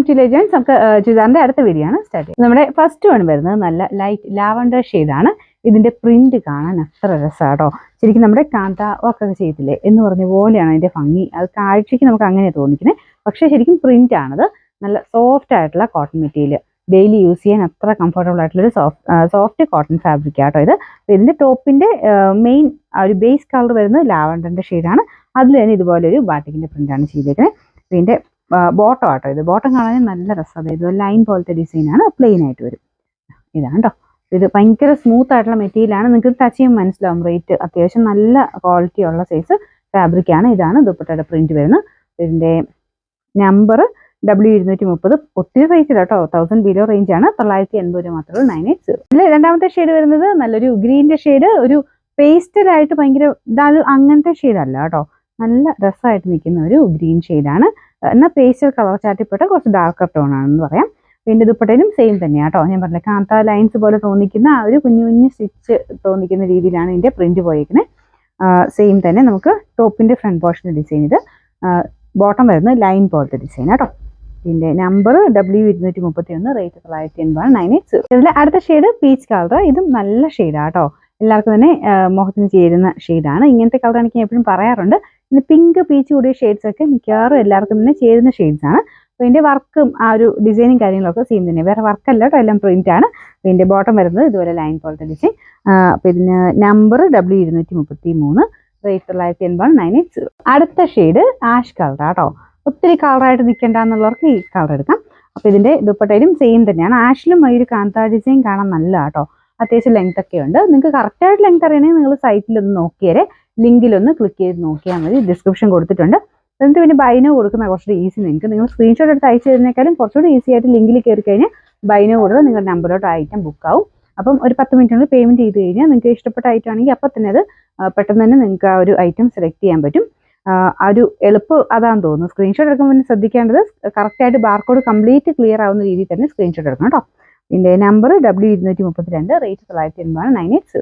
To legends നമുക്ക് ചുരിദാറിന്റെ അടുത്ത video ആണ് സ്റ്റാർട്ട് ചെയ്യുന്നത്. നമ്മുടെ ഫസ്റ്റ് വൺ വരുന്നത് നല്ല ലൈറ്റ് ലാവൻഡർ ഷെയ്ഡാണ്. ഇതിന്റെ പ്രിന്റ് കാണാൻ അത്ര രസമാട്ടോ. ശരിക്കും നമ്മുടെ കാന്ത ഒക്കെ ചെയ്തില്ലേ എന്ന് പറഞ്ഞ പോലെയാണ് അതിന്റെ ഭംഗി. അത് കാഴ്ചയ്ക്ക് നമുക്ക് അങ്ങനെ തോന്നിക്കുന്നത്, പക്ഷേ ശരിക്കും പ്രിന്റ് ആണത്. നല്ല സോഫ്റ്റ് ആയിട്ടുള്ള കോട്ടൺ മെറ്റീരിയൽ, ഡെയിലി യൂസ് ചെയ്യാൻ അത്ര കംഫർട്ടബിൾ ആയിട്ടുള്ളൊരു സോഫ്റ്റ് കോട്ടൺ ഫാബ്രിക് ആട്ടോ ഇത്. ഇതിന്റെ ടോപ്പിന്റെ മെയിൻ ഒരു ബേസ് കളർ വരുന്നത് ലാവൻഡറിന്റെ ഷെയ്ഡാണ്. അതിൽ തന്നെ ഇതുപോലെ ഒരു ബാട്ടിക്കിന്റെ പ്രിന്റാണ് ചെയ്തേക്കുന്നത്. ഇതിന്റെ ബോട്ടം ആട്ടോ ഇത്. ബോട്ടം കാണാൻ നല്ല രസമാണ്. ഇത് ലൈൻ പോലത്തെ ഡിസൈനാണ്, പ്ലെയിൻ ആയിട്ട് വരും. ഇതാണ് കേട്ടോ. ഇത് ഭയങ്കര സ്മൂത്ത് ആയിട്ടുള്ള മെറ്റീരിയലാണ്. നിങ്ങൾക്ക് ടച്ച് ചെയ്യുമ്പോൾ മനസ്സിലാവും. റേറ്റ് അത്യാവശ്യം നല്ല ക്വാളിറ്റി ഉള്ള സൈസ് ഫാബ്രിക് ആണ്. ഇതാണ് ദുപ്പട്ടയുടെ പ്രിന്റ് വരുന്നത്. ഇതിന്റെ നമ്പർ W230. ഒത്തിരി റേറ്റ് കേട്ടോ, 1000 ബിലോ റേഞ്ച് ആണ്. 980 രൂപ മാത്രമേ 980. ഇതിൽ രണ്ടാമത്തെ ഷെയ്ഡ് വരുന്നത് നല്ലൊരു ഗ്രീനിന്റെ ഷെയ്ഡ്, ഒരു പേസ്റ്റലായിട്ട് ഭയങ്കര ഇതാണ്. അങ്ങനത്തെ ഷെയ്ഡല്ല കേട്ടോ, നല്ല രസമായിട്ട് നിൽക്കുന്ന ഒരു ഗ്രീൻ ഷെയ്ഡാണ്. എന്നാൽ പേസ്റ്റൽ കളർ ചാറ്റിപ്പെട്ട കുറച്ച് ഡാർക്കർ ടോൺ ആണെന്ന് പറയാം. പിന്നെ ദുപ്പട്ടയിലും സെയിം തന്നെയാണ് കേട്ടോ. ഞാൻ പറഞ്ഞില്ല, കാന്ത ലൈൻസ് പോലെ തോന്നിക്കുന്ന ആ ഒരു കുഞ്ഞു കുഞ്ഞു സ്റ്റിച്ച് തോന്നിക്കുന്ന രീതിയിലാണ് ഇതിന്റെ പ്രിന്റ് പോയിരിക്കുന്നത്. സെയിം തന്നെ നമുക്ക് ടോപ്പിന്റെ ഫ്രണ്ട് പോർഷന്റെ ഡിസൈൻ. ഇത് ബോട്ടം വരുന്നത് ലൈൻ പോലത്തെ ഡിസൈൻ കേട്ടോ. ഇതിന്റെ നമ്പർ W231, റേറ്റ് 980, 980. ഇതിൽ അടുത്ത ഷെയ്ഡ് പീച്ച് കളർ. ഇതും നല്ല ഷെയ്ഡാണ് കേട്ടോ. എല്ലാവർക്കും തന്നെ മുഖത്തിന് ചേരുന്ന ഷെയ്ഡാണ്. ഇങ്ങനത്തെ കളർ എനിക്ക് എപ്പോഴും പറയാറുണ്ട്. പിന്നെ പിങ്ക് പീച്ച് കൂടിയ ഷെയ്ഡ്സ് ഒക്കെ മിക്കവാറും എല്ലാവർക്കും തന്നെ ചേരുന്ന ഷെയ്ഡ്സ് ആണ്. അപ്പോൾ ഇതിന്റെ വർക്കും ആ ഒരു ഡിസൈനും കാര്യങ്ങളൊക്കെ സെയിം തന്നെ, വേറെ വർക്കല്ല കേട്ടോ, എല്ലാം പ്രിന്റ് ആണ്. ഇതിന്റെ ബോട്ടം വരുന്നത് ഇതുപോലെ ലൈൻ പോലത്തെ ഡിസൈൻ. അപ്പോൾ ഇതിന് നമ്പർ W233, റേറ്റ് 980, 980. അടുത്ത ഷെയ്ഡ് ആഷ് കളർ കേട്ടോ. ഒത്തിരി കളറായിട്ട് നിൽക്കേണ്ട എന്നുള്ളവർക്ക് ഈ കളർ എടുക്കാം. അപ്പോൾ ഇതിന്റെ ദുപ്പട്ടയിലും സെയിം തന്നെയാണ്. ആഷിലും ഈ ഒരു കാന്ത ഡിസൈൻ കാണാൻ നല്ല കേട്ടോ. അത്യാവശ്യം ലെങ്ത് ഒക്കെ ഉണ്ട്. നിങ്ങൾക്ക് കറക്റ്റായിട്ട് ലെങ്ത് അറിയണമെങ്കിൽ നിങ്ങൾ സൈറ്റിലൊന്ന് നോക്കിയാൽ, ലിങ്കിലൊന്ന് ക്ലിക്ക് ചെയ്ത് നോക്കിയാൽ മതി. ഡിസ്ക്രിപ്ഷൻ കൊടുത്തിട്ടുണ്ട്. എന്നിട്ട് പിന്നെ ബൈനോ കൊടുക്കുന്ന കുറച്ചുകൂടി ഈസി. നിങ്ങൾ സ്ക്രീൻഷോട്ട് എടുത്ത് അയച്ചു തരുന്നേക്കാളും കുറച്ചുകൂടി ഈസി ആയിട്ട് ലിങ്കിൽ കയറി കഴിഞ്ഞാൽ ബൈനോ കൊടുത്ത് നിങ്ങളുടെ നമ്പറിലോട്ട് ഐറ്റം ബുക്ക് ആവും. അപ്പം ഒരു 10 മിനിറ്റിനുള്ളിൽ പേയ്മെന്റ് ചെയ്ത് കഴിഞ്ഞാൽ നിങ്ങൾക്ക് ഇഷ്ടപ്പെട്ട ഐറ്റം ആണെങ്കിൽ അപ്പം തന്നെ അത് പെട്ടെന്ന് തന്നെ നിങ്ങൾക്ക് ആ ഒരു ഐറ്റം സെലക്ട് ചെയ്യാൻ പറ്റും. ആ ഒരു എളുപ്പം അതാണെന്ന് തോന്നുന്നു. സ്ക്രീൻഷോട്ട് എടുക്കുമ്പോൾ പിന്നെ ശ്രദ്ധിക്കേണ്ടത് കറക്റ്റായിട്ട് ബാർകോഡ് കംപ്ലീറ്റ് ക്ലിയർ ആവുന്ന രീതിയിൽ തന്നെ സ്ക്രീൻഷോട്ട് എടുക്കണം കേട്ടോ. ഇതിന്റെ നമ്പർ W232, റേറ്റ് 980, 980.